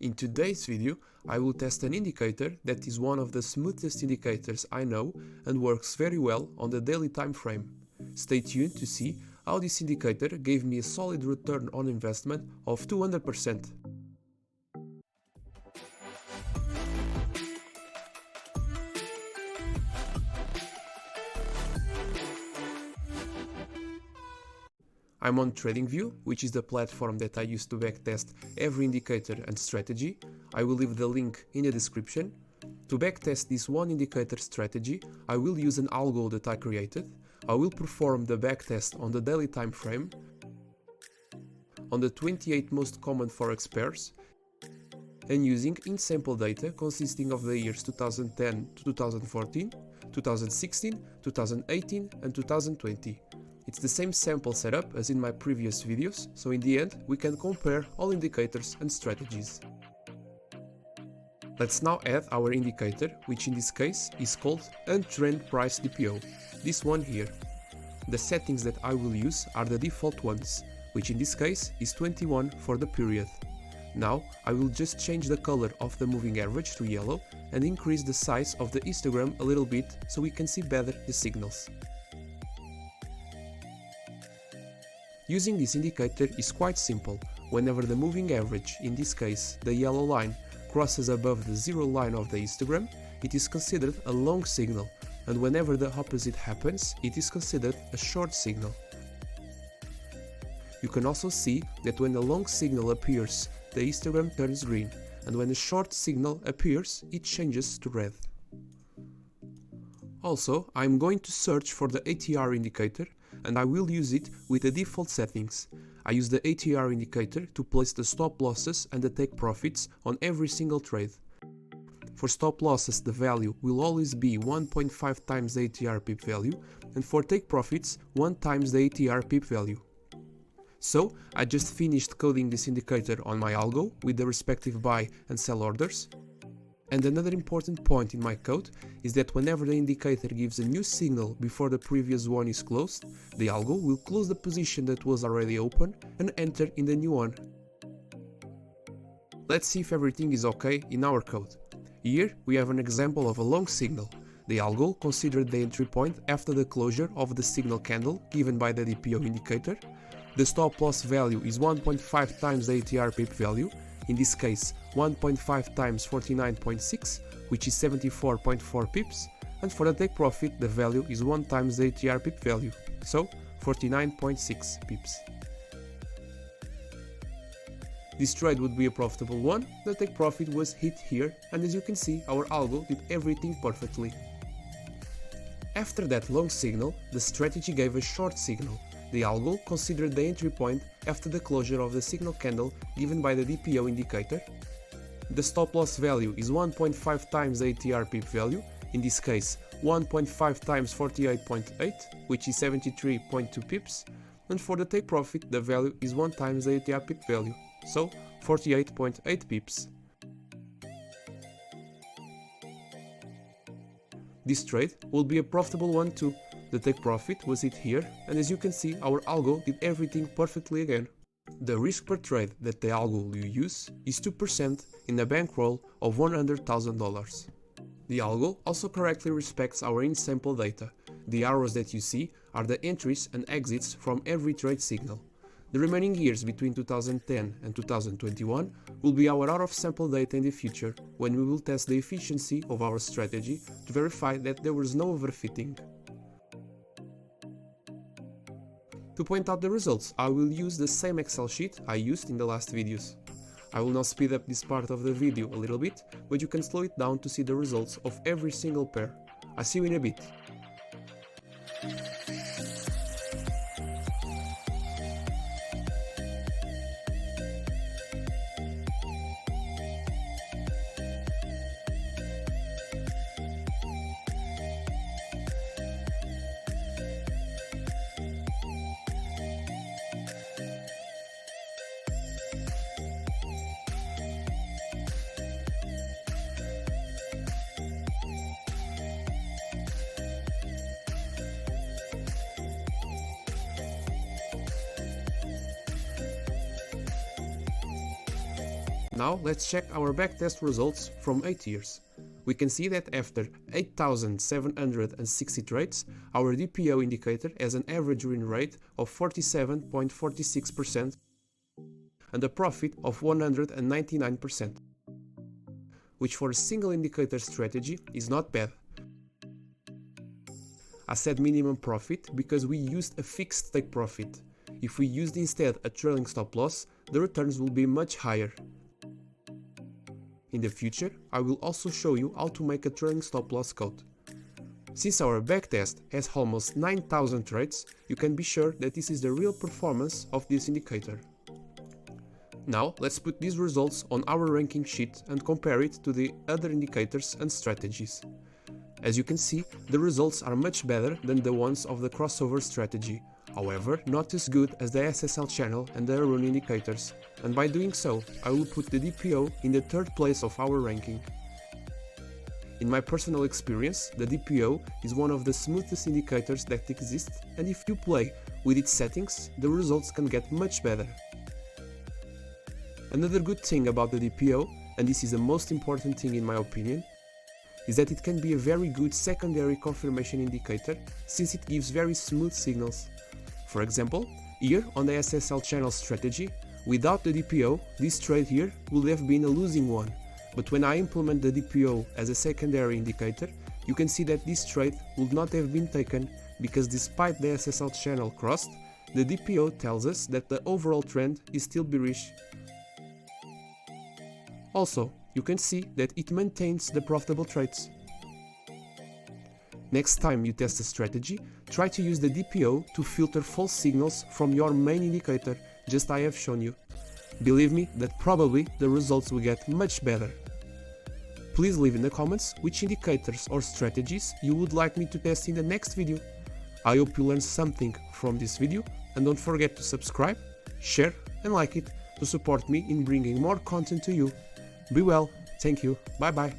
In today's video, I will test an indicator that is one of the smoothest indicators I know and works very well on the daily time frame. Stay tuned to see how this indicator gave me a solid return on investment of 200%. I'm on TradingView, which is the platform that I use to backtest every indicator and strategy. I will leave the link in the description. To backtest this one indicator strategy, I will use an algo that I created. I will perform the backtest on the daily time frame, on the 28 most common Forex pairs, and using in-sample data consisting of the years 2010 to 2014, 2016, 2018 and 2020. It's the same sample setup as in my previous videos, so in the end we can compare all indicators and strategies. Let's now add our indicator, which in this case is called Untrend Price DPO, this one here. The settings that I will use are the default ones, which in this case is 21 for the period. Now I will just change the color of the moving average to yellow and increase the size of the histogram a little bit so we can see better the signals. Using this indicator is quite simple. Whenever the moving average, in this case the yellow line, crosses above the zero line of the histogram, it is considered a long signal, and whenever the opposite happens, it is considered a short signal. You can also see that when the long signal appears, the histogram turns green, and when a short signal appears, it changes to red. Also, I am going to search for the ATR indicator, and I will use it with the default settings. I use the ATR indicator to place the stop losses and the take profits on every single trade. For stop losses, the value will always be 1.5 times the ATR pip value, and for take profits 1 times the ATR pip value. So I just finished coding this indicator on my algo with the respective buy and sell orders. And another important point in my code is that whenever the indicator gives a new signal before the previous one is closed, the algo will close the position that was already open and enter in the new one. Let's see if everything is okay in our code. Here we have an example of a long signal. The algo considered the entry point after the closure of the signal candle given by the DPO indicator. The stop loss value is 1.5 times the ATR pip value, in this case 1.5 times 49.6, which is 74.4 pips, and for the take profit the value is 1 times the ATR pip value, so 49.6 pips. This trade would be a profitable one. The take profit was hit here, and as you can see our algo did everything perfectly. After that long signal, the strategy gave a short signal. The algo considered the entry point after the closure of the signal candle given by the DPO indicator. The stop loss value is 1.5 times the ATR pip value, in this case 1.5 times 48.8, which is 73.2 pips, and for the take profit the value is 1 times the ATR pip value, so 48.8 pips. This trade will be a profitable one too. The take profit was hit here, and as you can see our algo did everything perfectly again. The risk per trade that the algo will use is 2% in a bankroll of $100,000. The algo also correctly respects our in-sample data. The arrows that you see are the entries and exits from every trade signal. The remaining years between 2010 and 2021 will be our out-of-sample data in the future, when we will test the efficiency of our strategy to verify that there was no overfitting. To point out the results, I will use the same Excel sheet I used in the last videos. I will now speed up this part of the video a little bit, but you can slow it down to see the results of every single pair. I'll see you in a bit. Now let's check our backtest results from 8 years. We can see that after 8,760 trades, our DPO indicator has an average win rate of 47.46% and a profit of 199%, which for a single indicator strategy is not bad. I said minimum profit because we used a fixed take profit. If we used instead a trailing stop loss, the returns will be much higher. In the future, I will also show you how to make a trailing stop loss code. Since our backtest has almost 9,000 trades, you can be sure that this is the real performance of this indicator. Now let's put these results on our ranking sheet and compare it to the other indicators and strategies. As you can see, the results are much better than the ones of the crossover strategy, however not as good as the SSL channel and the Arun indicators, and by doing so I will put the DPO in the third place of our ranking. In my personal experience, the DPO is one of the smoothest indicators that exist, and if you play with its settings, the results can get much better. Another good thing about the DPO, and this is the most important thing in my opinion, is that it can be a very good secondary confirmation indicator since it gives very smooth signals. For example, here on the SSL channel strategy, without the DPO, this trade here would have been a losing one, but when I implement the DPO as a secondary indicator, you can see that this trade would not have been taken because despite the SSL channel crossed, the DPO tells us that the overall trend is still bearish. Also, you can see that it maintains the profitable trades. Next time you test a strategy, try to use the DPO to filter false signals from your main indicator, just I have shown you. Believe me that probably the results will get much better. Please leave in the comments which indicators or strategies you would like me to test in the next video. I hope you learned something from this video, and don't forget to subscribe, share and like it to support me in bringing more content to you. Be well, thank you, bye bye.